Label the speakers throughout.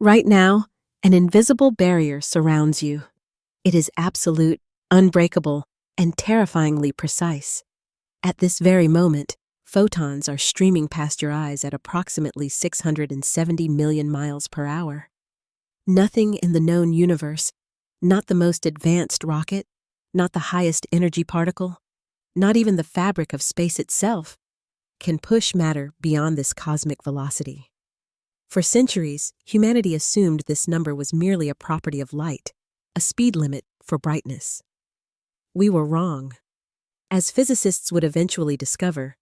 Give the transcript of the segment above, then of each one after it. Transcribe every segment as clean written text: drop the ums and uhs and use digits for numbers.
Speaker 1: Right now, an invisible barrier surrounds you. It is absolute, unbreakable, and terrifyingly precise. At this very moment, photons are streaming past your eyes at approximately 670 million miles per hour. Nothing in the known universe, not the most advanced rocket, not the highest energy particle, not even the fabric of space itself, can push matter beyond this cosmic velocity. For centuries, humanity assumed this number was merely a property of light, a speed limit for brightness. We were wrong. As physicists would eventually discover,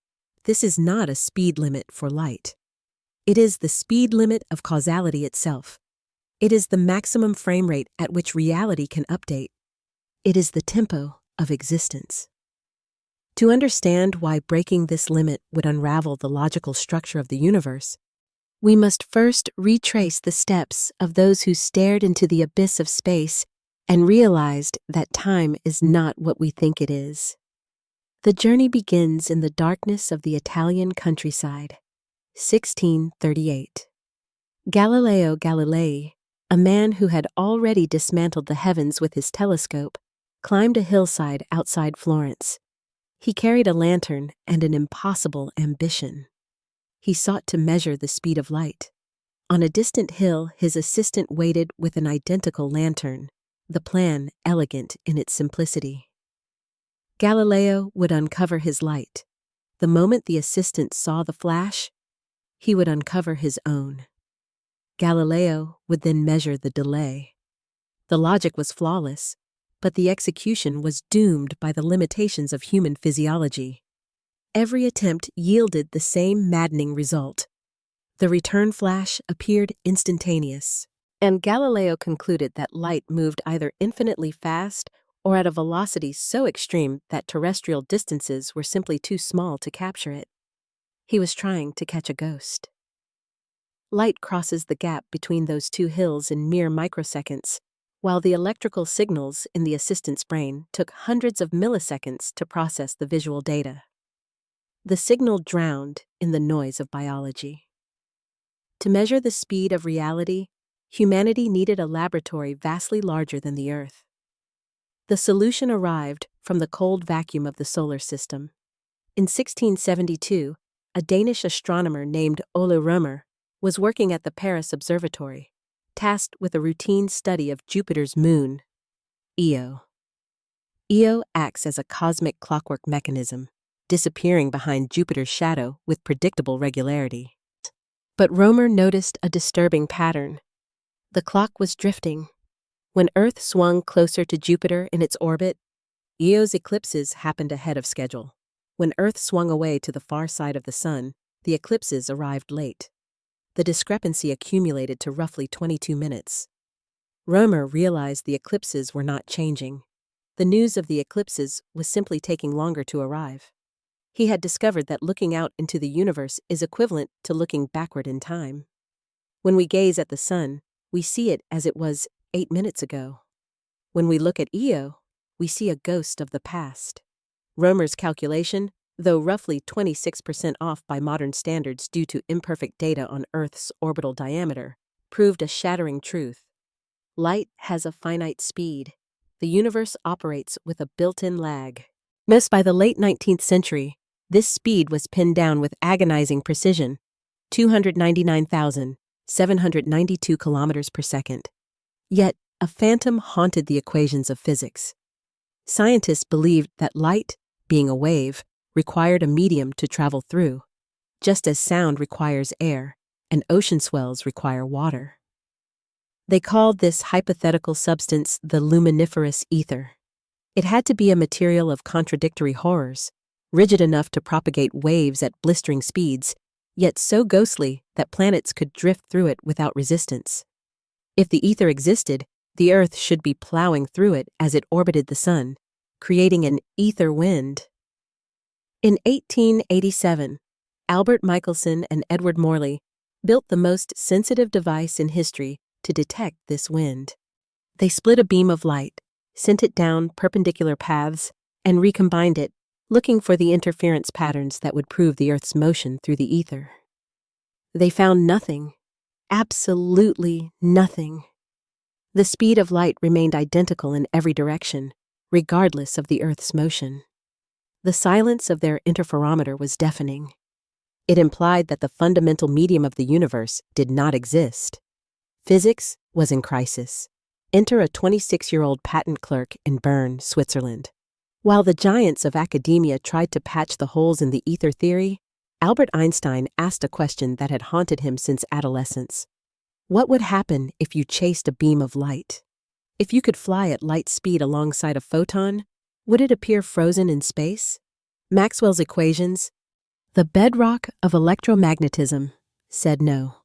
Speaker 1: this is not a speed limit for light. It is the speed limit of causality itself. It is the maximum frame rate at which reality can update. It is the tempo of existence. To understand why breaking this limit would unravel the logical structure of the universe, we must first retrace the steps of those who stared into the abyss of space and realized that time is not what we think it is. The journey begins in the darkness of the Italian countryside, 1638. Galileo Galilei, a man who had already dismantled the heavens with his telescope, climbed a hillside outside Florence. He carried a lantern and an impossible ambition. He sought to measure the speed of light. On a distant hill, his assistant waited with an identical lantern, the plan elegant in its simplicity. Galileo would uncover his light. The moment the assistant saw the flash, he would uncover his own. Galileo would then measure the delay. The logic was flawless, but the execution was doomed by the limitations of human physiology. Every attempt yielded the same maddening result. The return flash appeared instantaneous, and Galileo concluded that light moved either infinitely fast or at a velocity so extreme that terrestrial distances were simply too small to capture it. He was trying to catch a ghost. Light crosses the gap between those two hills in mere microseconds, while the electrical signals in the assistant's brain took hundreds of milliseconds to process the visual data. The signal drowned in the noise of biology. To measure the speed of reality, humanity needed a laboratory vastly larger than the Earth. The solution arrived from the cold vacuum of the solar system. In 1672, a Danish astronomer named Ole Rømer was working at the Paris Observatory, tasked with a routine study of Jupiter's moon, Io. Io acts as a cosmic clockwork mechanism, disappearing behind Jupiter's shadow with predictable regularity. But Rømer noticed a disturbing pattern. The clock was drifting. When Earth swung closer to Jupiter in its orbit, Io's eclipses happened ahead of schedule. When Earth swung away to the far side of the Sun, the eclipses arrived late. The discrepancy accumulated to roughly 22 minutes. Rømer realized the eclipses were not changing. The news of the eclipses was simply taking longer to arrive. He had discovered that looking out into the universe is equivalent to looking backward in time. When we gaze at the sun, we see it as it was 8 minutes ago. When we look at Io, we see a ghost of the past. Rømer's calculation, though roughly 26% off by modern standards due to imperfect data on Earth's orbital diameter, proved a shattering truth. Light has a finite speed. The universe operates with a built-in lag. Most by the late 19th century, this speed was pinned down with agonizing precision, 299,792 kilometers per second. Yet, a phantom haunted the equations of physics. Scientists believed that light, being a wave, required a medium to travel through, just as sound requires air and ocean swells require water. They called this hypothetical substance the luminiferous ether. It had to be a material of contradictory horrors, rigid enough to propagate waves at blistering speeds, yet so ghostly that planets could drift through it without resistance. If the ether existed, the Earth should be plowing through it as it orbited the Sun, creating an ether wind. In 1887, Albert Michelson and Edward Morley built the most sensitive device in history to detect this wind. They split a beam of light, sent it down perpendicular paths, and recombined it, looking for the interference patterns that would prove the Earth's motion through the ether. They found nothing. Absolutely nothing. The speed of light remained identical in every direction, regardless of the Earth's motion. The silence of their interferometer was deafening. It implied that the fundamental medium of the universe did not exist. Physics was in crisis. Enter a 26-year-old patent clerk in Bern, Switzerland. While the giants of academia tried to patch the holes in the ether theory, Albert Einstein asked a question that had haunted him since adolescence. What would happen if you chased a beam of light? If you could fly at light speed alongside a photon, would it appear frozen in space? Maxwell's equations, the bedrock of electromagnetism, said no.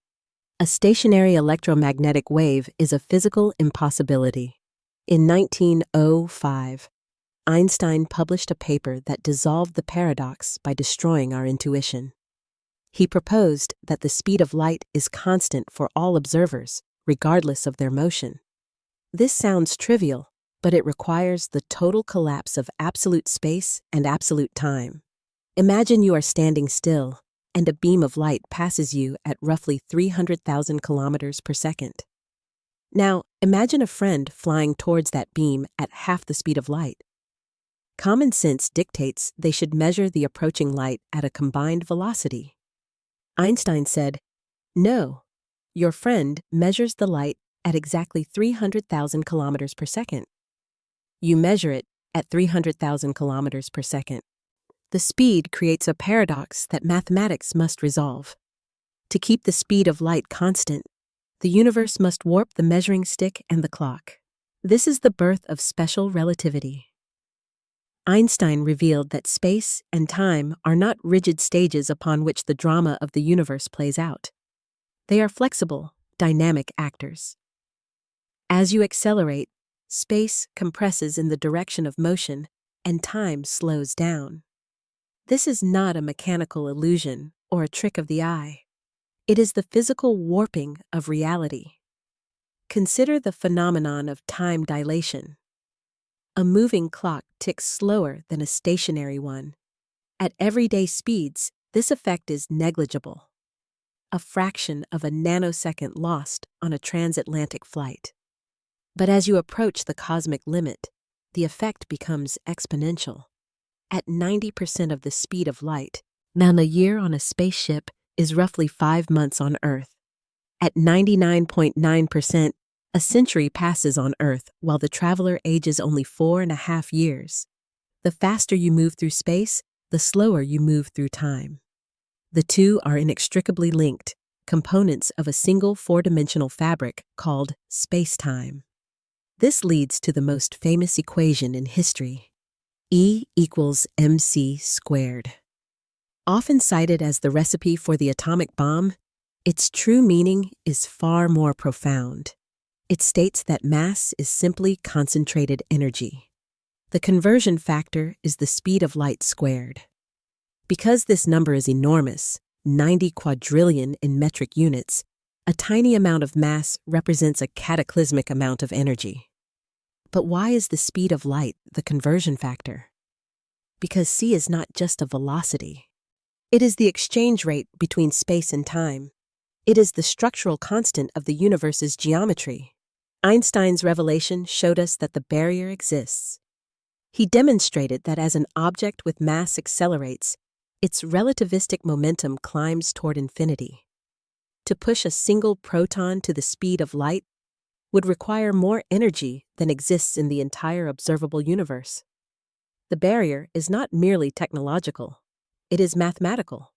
Speaker 1: A stationary electromagnetic wave is a physical impossibility. In 1905, Einstein published a paper that dissolved the paradox by destroying our intuition. He proposed that the speed of light is constant for all observers, regardless of their motion. This sounds trivial, but it requires the total collapse of absolute space and absolute time. Imagine you are standing still, and a beam of light passes you at roughly 300,000 kilometers per second. Now, imagine a friend flying towards that beam at half the speed of light. Common sense dictates they should measure the approaching light at a combined velocity. Einstein said, "No, your friend measures the light at exactly 300,000 kilometers per second. You measure it at 300,000 kilometers per second. The speed creates a paradox that mathematics must resolve. To keep the speed of light constant, the universe must warp the measuring stick and the clock. This is the birth of special relativity." Einstein revealed that space and time are not rigid stages upon which the drama of the universe plays out. They are flexible, dynamic actors. As you accelerate, space compresses in the direction of motion and time slows down. This is not a mechanical illusion or a trick of the eye. It is the physical warping of reality. Consider the phenomenon of time dilation. A moving clock ticks slower than a stationary one. At everyday speeds, this effect is negligible. A fraction of a nanosecond lost on a transatlantic flight. But as you approach the cosmic limit, the effect becomes exponential. At 90% of the speed of light, then a year on a spaceship is roughly 5 months on Earth. At 99.9%, a century passes on Earth while the traveler ages only 4.5 years. The faster you move through space, the slower you move through time. The two are inextricably linked, components of a single four-dimensional fabric called space-time. This leads to the most famous equation in history, E equals mc squared. Often cited as the recipe for the atomic bomb, its true meaning is far more profound. It states that mass is simply concentrated energy. The conversion factor is the speed of light squared. Because this number is enormous, 90 quadrillion in metric units, a tiny amount of mass represents a cataclysmic amount of energy. But why is the speed of light the conversion factor? Because c is not just a velocity. It is the exchange rate between space and time. It is the structural constant of the universe's geometry. Einstein's revelation showed us that the barrier exists. He demonstrated that as an object with mass accelerates, its relativistic momentum climbs toward infinity. To push a single proton to the speed of light would require more energy than exists in the entire observable universe. The barrier is not merely technological, it is mathematical.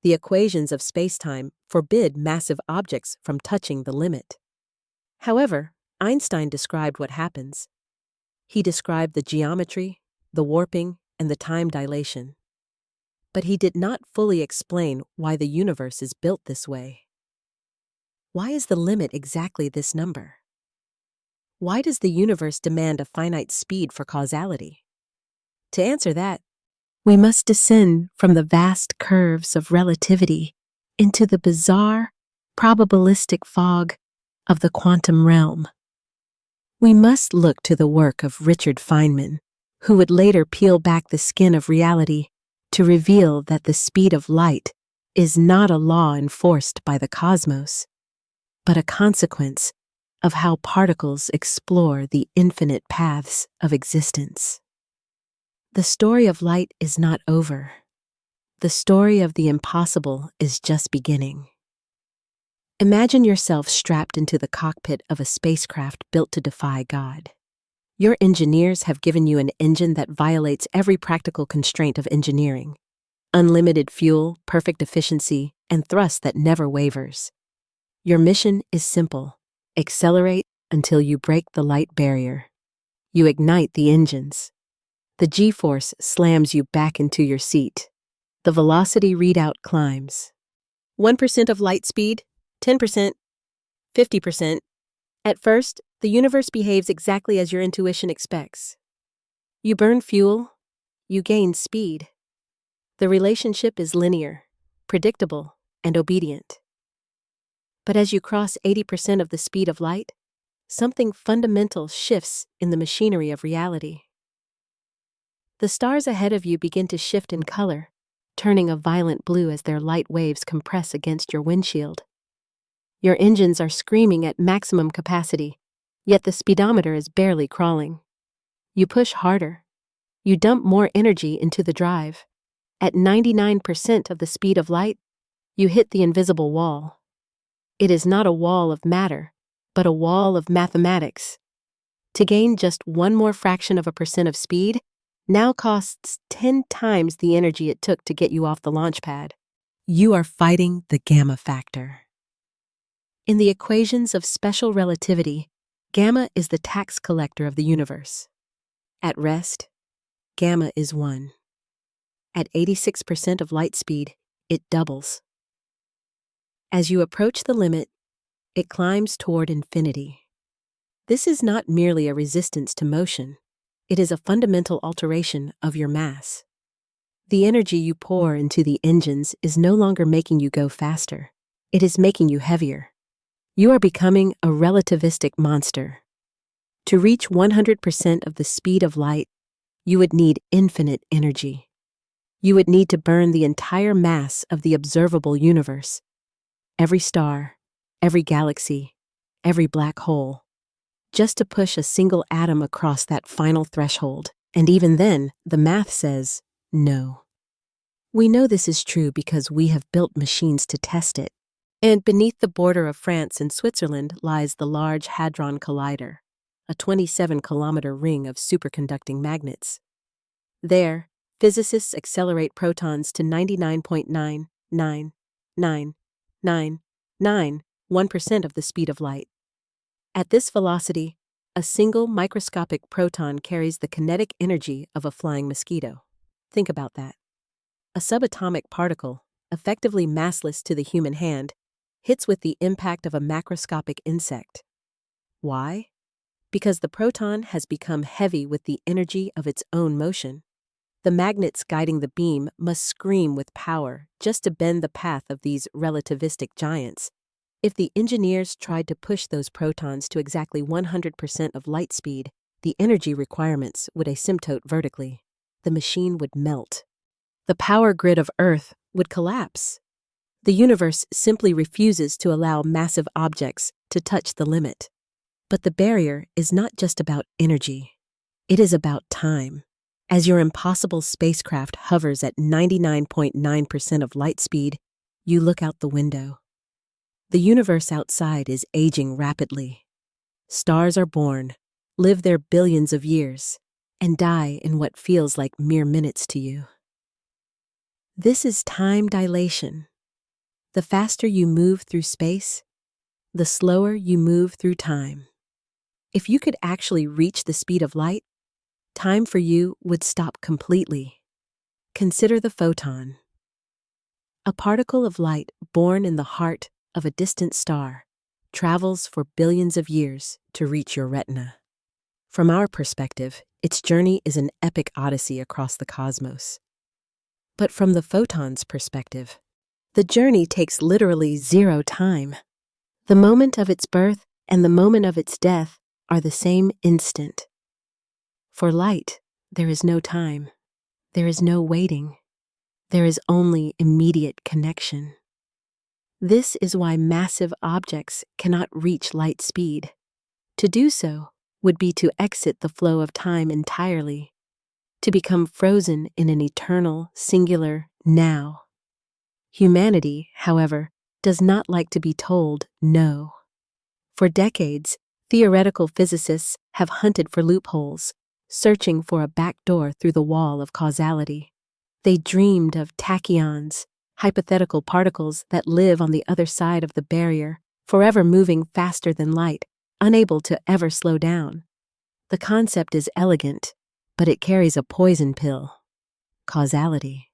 Speaker 1: The equations of spacetime forbid massive objects from touching the limit. However, Einstein described what happens. He described the geometry, the warping, and the time dilation. But he did not fully explain why the universe is built this way. Why is the limit exactly this number? Why does the universe demand a finite speed for causality? To answer that, we must descend from the vast curves of relativity into the bizarre, probabilistic fog of the quantum realm. We must look to the work of Richard Feynman, who would later peel back the skin of reality to reveal that the speed of light is not a law enforced by the cosmos. but a consequence of how particles explore the infinite paths of existence. The story of light is not over. The story of the impossible is just beginning. Imagine yourself strapped into the cockpit of a spacecraft built to defy God. Your engineers have given you an engine that violates every practical constraint of engineering. Unlimited fuel, perfect efficiency, and thrust that never wavers. Your mission is simple. Accelerate until you break the light barrier. You ignite the engines. The G-force slams you back into your seat. The velocity readout climbs. 1% of light speed, 10%, 50%. At first, the universe behaves exactly as your intuition expects. You burn fuel, you gain speed. The relationship is linear, predictable, and obedient. But as you cross 80% of the speed of light, something fundamental shifts in the machinery of reality. The stars ahead of you begin to shift in color, turning a violent blue as their light waves compress against your windshield. Your engines are screaming at maximum capacity, yet the speedometer is barely crawling. You push harder. You dump more energy into the drive. At 99% of the speed of light, you hit the invisible wall. It is not a wall of matter, but a wall of mathematics. To gain just one more fraction of a percent of speed now costs 10 times the energy it took to get you off the launch pad. You are fighting the gamma factor. In the equations of special relativity, gamma is the tax collector of the universe. At rest, gamma is 1. At 86% of light speed, it doubles. As you approach the limit, it climbs toward infinity. This is not merely a resistance to motion. It is a fundamental alteration of your mass. The energy you pour into the engines is no longer making you go faster. It is making you heavier. You are becoming a relativistic monster. To reach 100% of the speed of light, you would need infinite energy. You would need to burn the entire mass of the observable universe. Every star, every galaxy, every black hole. Just to push a single atom across that final threshold. And even then, the math says no. We know this is true because we have built machines to test it. And beneath the border of France and Switzerland lies the Large Hadron Collider, a 27-kilometer ring of superconducting magnets. There, physicists accelerate protons to 99.9999991% of the speed of light. At this velocity, a single microscopic proton carries the kinetic energy of a flying mosquito. Think about that. A subatomic particle, effectively massless to the human hand, hits with the impact of a macroscopic insect. Why? Because the proton has become heavy with the energy of its own motion. The magnets guiding the beam must scream with power just to bend the path of these relativistic giants. If the engineers tried to push those protons to exactly 100% of light speed, the energy requirements would asymptote vertically. The machine would melt. The power grid of Earth would collapse. The universe simply refuses to allow massive objects to touch the limit. But the barrier is not just about energy. It is about time. As your impossible spacecraft hovers at 99.9% of light speed, you look out the window. The universe outside is aging rapidly. Stars are born, live their billions of years, and die in what feels like mere minutes to you. This is time dilation. The faster you move through space, the slower you move through time. If you could actually reach the speed of light, time for you would stop completely. Consider the photon. A particle of light born in the heart of a distant star travels for billions of years to reach your retina. From our perspective, its journey is an epic odyssey across the cosmos. But from the photon's perspective, the journey takes literally zero time. The moment of its birth and the moment of its death are the same instant. For light, there is no time. There is no waiting. There is only immediate connection. This is why massive objects cannot reach light speed. To do so would be to exit the flow of time entirely, to become frozen in an eternal, singular now. Humanity, however, does not like to be told no. For decades, theoretical physicists have hunted for loopholes, searching for a backdoor through the wall of causality. They dreamed of tachyons, hypothetical particles that live on the other side of the barrier, forever moving faster than light, unable to ever slow down. The concept is elegant, but it carries a poison pill: causality.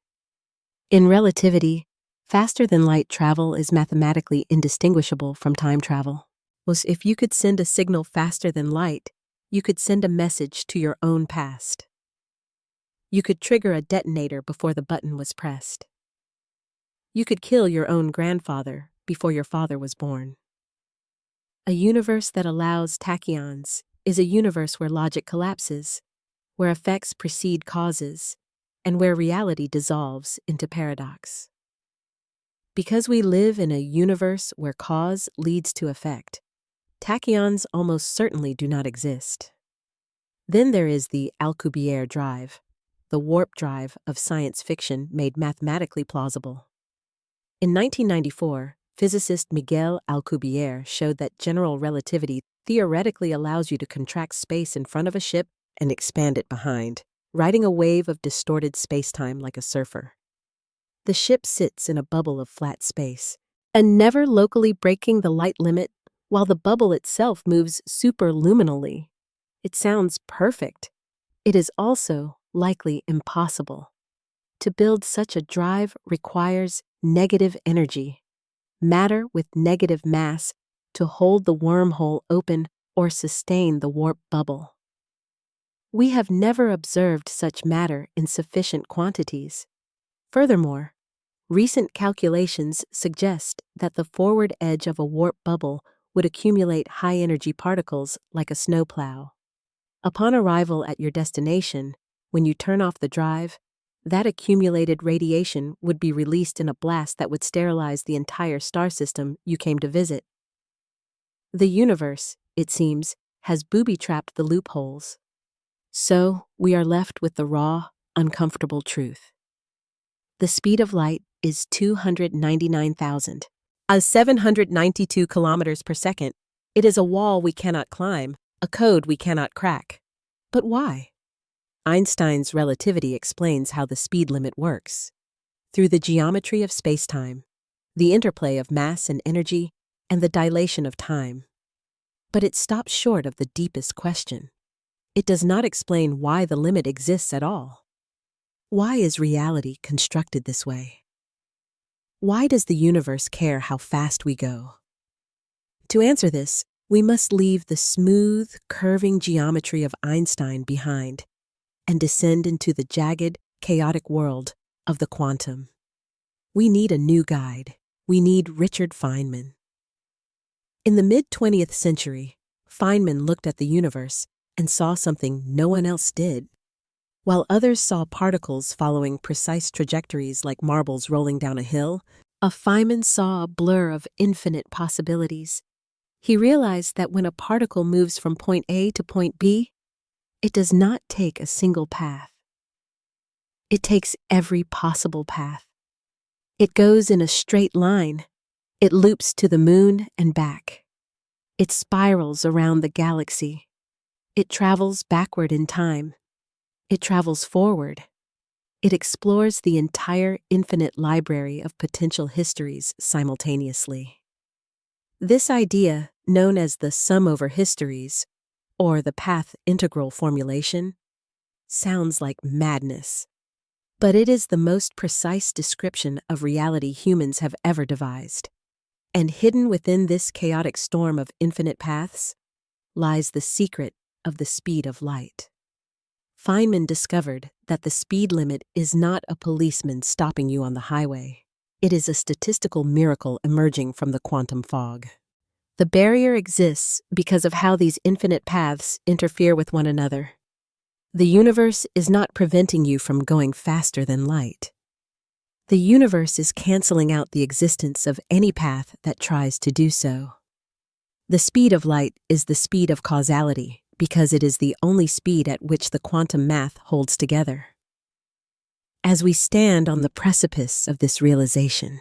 Speaker 1: In relativity, faster-than-light travel is mathematically indistinguishable from time travel. If you could send a signal faster than light, you could send a message to your own past. You could trigger a detonator before the button was pressed. You could kill your own grandfather before your father was born. A universe that allows tachyons is a universe where logic collapses, where effects precede causes, and where reality dissolves into paradox. Because we live in a universe where cause leads to effect, tachyons almost certainly do not exist. Then there is the Alcubierre drive, the warp drive of science fiction made mathematically plausible. In 1994, physicist Miguel Alcubierre showed that general relativity theoretically allows you to contract space in front of a ship and expand it behind, riding a wave of distorted spacetime like a surfer. The ship sits in a bubble of flat space, and never locally breaking the light limit, while the bubble itself moves superluminally. It sounds perfect. It is also likely impossible. To build such a drive requires negative energy, matter with negative mass, to hold the wormhole open or sustain the warp bubble. We have never observed such matter in sufficient quantities. Furthermore, recent calculations suggest that the forward edge of a warp bubble would accumulate high-energy particles like a snowplow. Upon arrival at your destination, when you turn off the drive, that accumulated radiation would be released in a blast that would sterilize the entire star system you came to visit. The universe, it seems, has booby-trapped the loopholes. So, we are left with the raw, uncomfortable truth. The speed of light is 299,792 kilometers per second. It is a wall we cannot climb, a code we cannot crack. But why? Einstein's relativity explains how the speed limit works. Through the geometry of spacetime, the interplay of mass and energy, and the dilation of time. But it stops short of the deepest question. It does not explain why the limit exists at all. Why is reality constructed this way? Why does the universe care how fast we go? To answer this, we must leave the smooth, curving geometry of Einstein behind and descend into the jagged, chaotic world of the quantum. We need a new guide. We need Richard Feynman. In the mid-20th century, Feynman looked at the universe and saw something no one else did. While others saw particles following precise trajectories like marbles rolling down a hill, Feynman saw a blur of infinite possibilities. He realized that when a particle moves from point A to point B, it does not take a single path. It takes every possible path. It goes in a straight line. It loops to the moon and back. It spirals around the galaxy. It travels backward in time. It travels forward. It explores the entire infinite library of potential histories simultaneously. This idea, known as the sum over histories, or the path integral formulation, sounds like madness. But it is the most precise description of reality humans have ever devised. And hidden within this chaotic storm of infinite paths lies the secret of the speed of light. Feynman discovered that the speed limit is not a policeman stopping you on the highway. It is a statistical miracle emerging from the quantum fog. The barrier exists because of how these infinite paths interfere with one another. The universe is not preventing you from going faster than light. The universe is canceling out the existence of any path that tries to do so. The speed of light is the speed of causality because it is the only speed at which the quantum math holds together. As we stand on the precipice of this realization,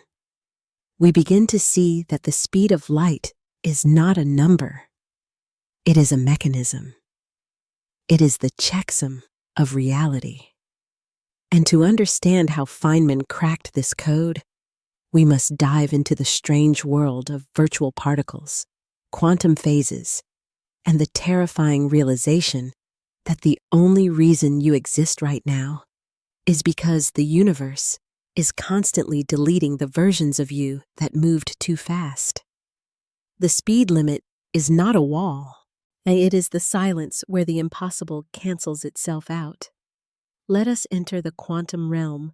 Speaker 1: we begin to see that the speed of light is not a number. It is a mechanism. It is the checksum of reality. And to understand how Feynman cracked this code, we must dive into the strange world of virtual particles, quantum phases, and the terrifying realization that the only reason you exist right now is because the universe is constantly deleting the versions of you that moved too fast. The speed limit is not a wall, and it is the silence where the impossible cancels itself out. Let us enter the quantum realm,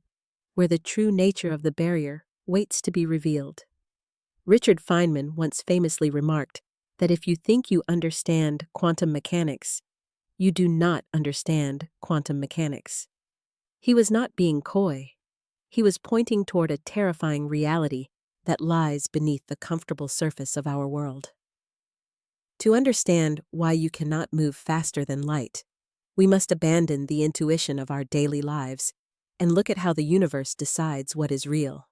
Speaker 1: where the true nature of the barrier waits to be revealed. Richard Feynman once famously remarked that if you think you understand quantum mechanics, you do not understand quantum mechanics. He was not being coy. He was pointing toward a terrifying reality that lies beneath the comfortable surface of our world. To understand why you cannot move faster than light, we must abandon the intuition of our daily lives and look at how the universe decides what is real.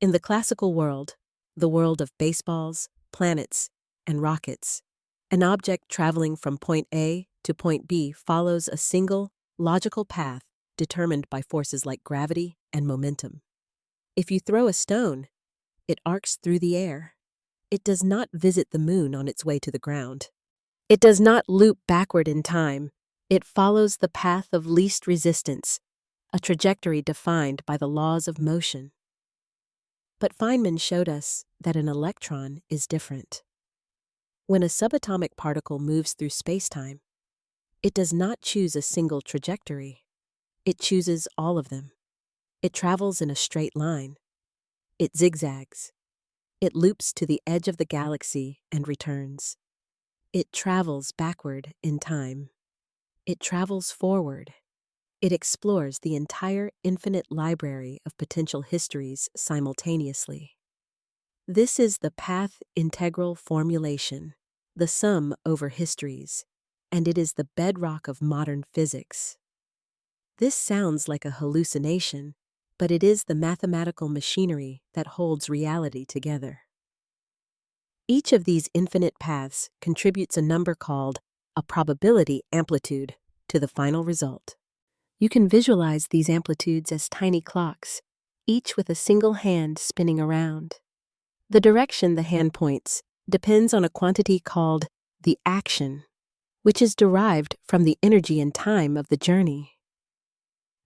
Speaker 1: In the classical world, the world of baseballs, planets, and rockets, an object traveling from point A to point B follows a single, logical path determined by forces like gravity and momentum. If you throw a stone, it arcs through the air. It does not visit the moon on its way to the ground. It does not loop backward in time. It follows the path of least resistance, a trajectory defined by the laws of motion. But Feynman showed us that an electron is different. When a subatomic particle moves through spacetime, it does not choose a single trajectory. It chooses all of them. It travels in a straight line. It zigzags. It loops to the edge of the galaxy and returns. It travels backward in time. It travels forward. It explores the entire infinite library of potential histories simultaneously. This is the path integral formulation, the sum over histories, and it is the bedrock of modern physics. This sounds like a hallucination, but it is the mathematical machinery that holds reality together. Each of these infinite paths contributes a number called a probability amplitude to the final result. You can visualize these amplitudes as tiny clocks, each with a single hand spinning around. The direction the hand points depends on a quantity called the action, which is derived from the energy and time of the journey.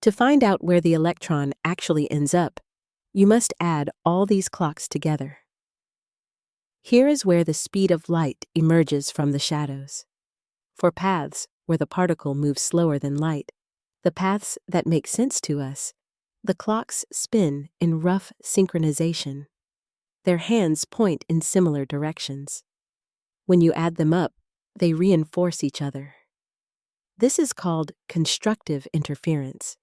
Speaker 1: To find out where the electron actually ends up, you must add all these clocks together. Here is where the speed of light emerges from the shadows. For paths where the particle moves slower than light, the paths that make sense to us, the clocks spin in rough synchronization. Their hands point in similar directions. When you add them up, they reinforce each other. This is called constructive interference.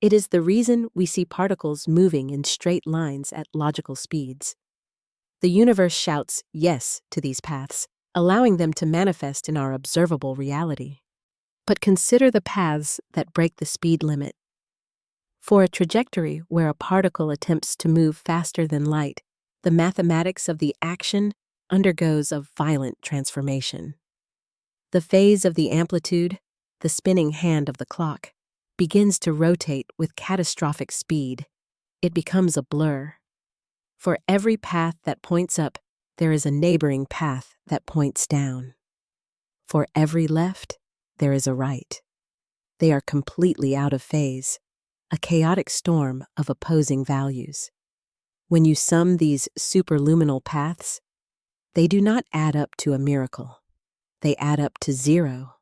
Speaker 1: It is the reason we see particles moving in straight lines at logical speeds. The universe shouts yes to these paths, allowing them to manifest in our observable reality. But consider the paths that break the speed limit. For a trajectory where a particle attempts to move faster than light, the mathematics of the action undergoes a violent transformation. The phase of the amplitude, the spinning hand of the clock, begins to rotate with catastrophic speed. It becomes a blur. For every path that points up, there is a neighboring path that points down. For every left, there is a right. They are completely out of phase, a chaotic storm of opposing values. When you sum these superluminal paths, they do not add up to a miracle. They add up to zero.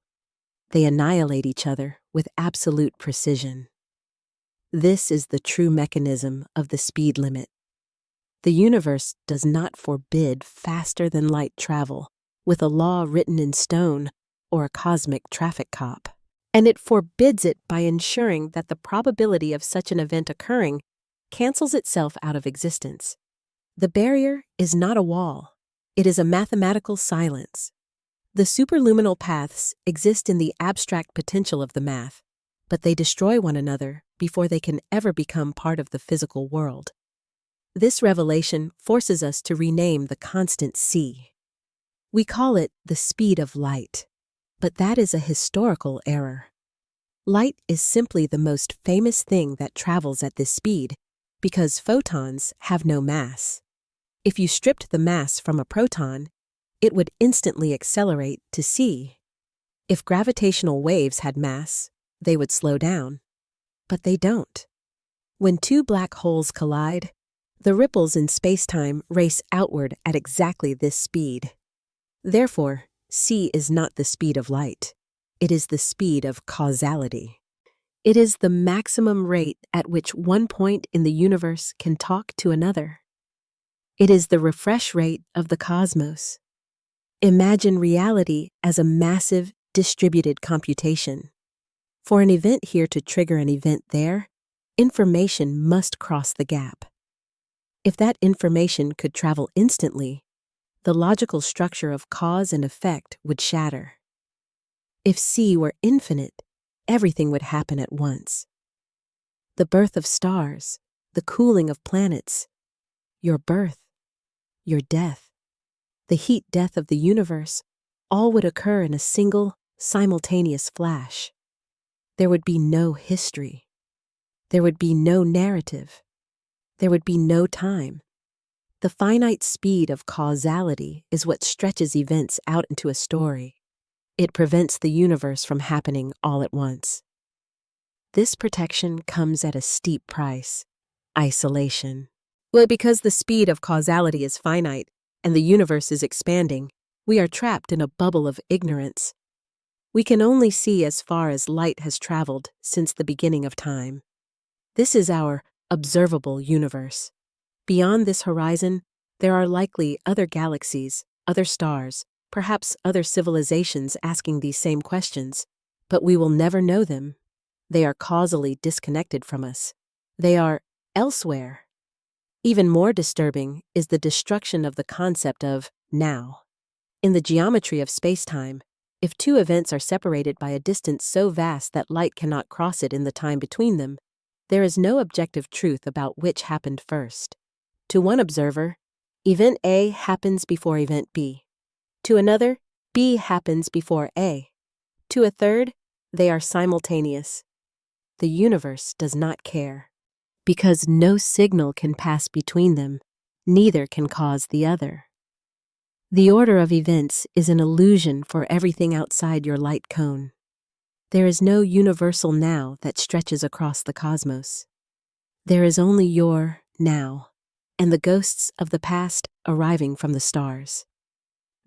Speaker 1: They annihilate each other with absolute precision. This is the true mechanism of the speed limit. The universe does not forbid faster than light travel with a law written in stone or a cosmic traffic cop. And it forbids it by ensuring that the probability of such an event occurring cancels itself out of existence. The barrier is not a wall. It is a mathematical silence. The superluminal paths exist in the abstract potential of the math, but they destroy one another before they can ever become part of the physical world. This revelation forces us to rename the constant c. We call it the speed of light, but that is a historical error. Light is simply the most famous thing that travels at this speed because photons have no mass. If you stripped the mass from a proton, it would instantly accelerate to c. If gravitational waves had mass, they would slow down. But they don't. When two black holes collide, the ripples in spacetime race outward at exactly this speed. Therefore, c is not the speed of light. It is the speed of causality. It is the maximum rate at which one point in the universe can talk to another. It is the refresh rate of the cosmos. Imagine reality as a massive, distributed computation. For an event here to trigger an event there, information must cross the gap. If that information could travel instantly, the logical structure of cause and effect would shatter. If c were infinite, everything would happen at once. The birth of stars, the cooling of planets, your birth, your death, the heat death of the universe, all would occur in a single, simultaneous flash. There would be no history. There would be no narrative. There would be no time. The finite speed of causality is what stretches events out into a story. It prevents the universe from happening all at once. This protection comes at a steep price: isolation. Well, because the speed of causality is finite and the universe is expanding, we are trapped in a bubble of ignorance. We can only see as far as light has traveled since the beginning of time. This is our observable universe. Beyond this horizon, there are likely other galaxies, other stars, perhaps other civilizations asking these same questions, but we will never know them. They are causally disconnected from us. They are elsewhere. Even more disturbing is the destruction of the concept of now. In the geometry of spacetime, if two events are separated by a distance so vast that light cannot cross it in the time between them, there is no objective truth about which happened first. To one observer, event A happens before event B. To another, B happens before A. To a third, they are simultaneous. The universe does not care. Because no signal can pass between them, neither can cause the other. The order of events is an illusion for everything outside your light cone. There is no universal now that stretches across the cosmos. There is only your now, and the ghosts of the past arriving from the stars.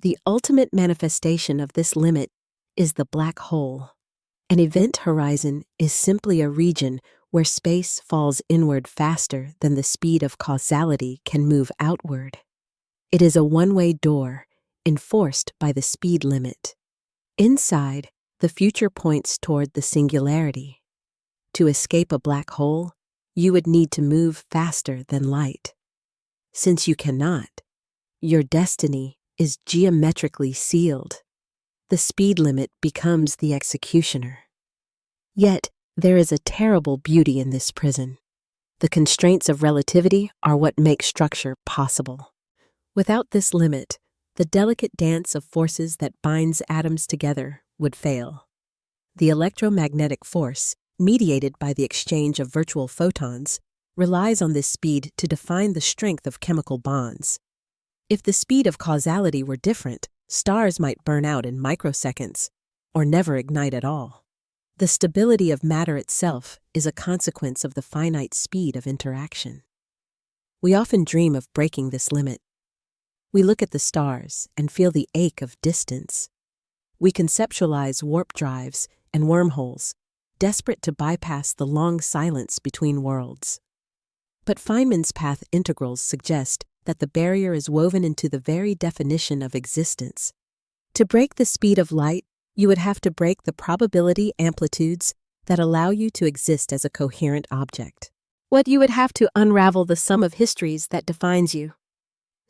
Speaker 1: The ultimate manifestation of this limit is the black hole. An event horizon is simply a region where space falls inward faster than the speed of causality can move outward. It is a one-way door, enforced by the speed limit. Inside, the future points toward the singularity. To escape a black hole, you would need to move faster than light. Since you cannot, your destiny is geometrically sealed. The speed limit becomes the executioner. Yet, there is a terrible beauty in this prison. The constraints of relativity are what make structure possible. Without this limit, the delicate dance of forces that binds atoms together would fail. The electromagnetic force, mediated by the exchange of virtual photons, relies on this speed to define the strength of chemical bonds. If the speed of causality were different, stars might burn out in microseconds, or never ignite at all. The stability of matter itself is a consequence of the finite speed of interaction. We often dream of breaking this limit. We look at the stars and feel the ache of distance. We conceptualize warp drives and wormholes, desperate to bypass the long silence between worlds. But Feynman's path integrals suggest that the barrier is woven into the very definition of existence. To break the speed of light, you would have to break the probability amplitudes that allow you to exist as a coherent object. what you would have to unravel the sum of histories that defines you.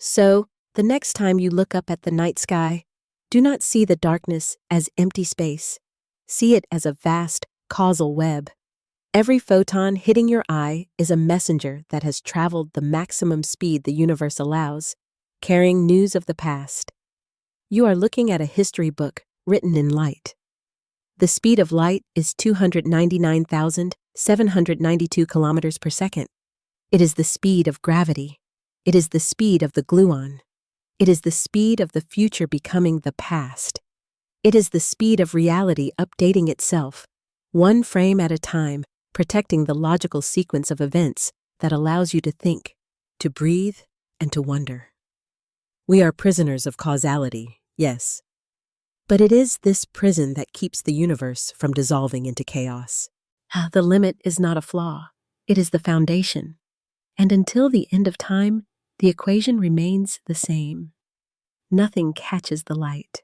Speaker 1: So, the next time you look up at the night sky, do not see the darkness as empty space. See it as a vast, causal web. Every photon hitting your eye is a messenger that has traveled the maximum speed the universe allows, carrying news of the past. You are looking at a history book written in light. The speed of light is 299,792 kilometers per second. It is the speed of gravity. It is the speed of the gluon. It is the speed of the future becoming the past. It is the speed of reality updating itself, one frame at a time, protecting the logical sequence of events that allows you to think, to breathe, and to wonder. We are prisoners of causality, yes. But it is this prison that keeps the universe from dissolving into chaos. The limit is not a flaw, it is the foundation. And until the end of time, the equation remains the same. Nothing catches the light.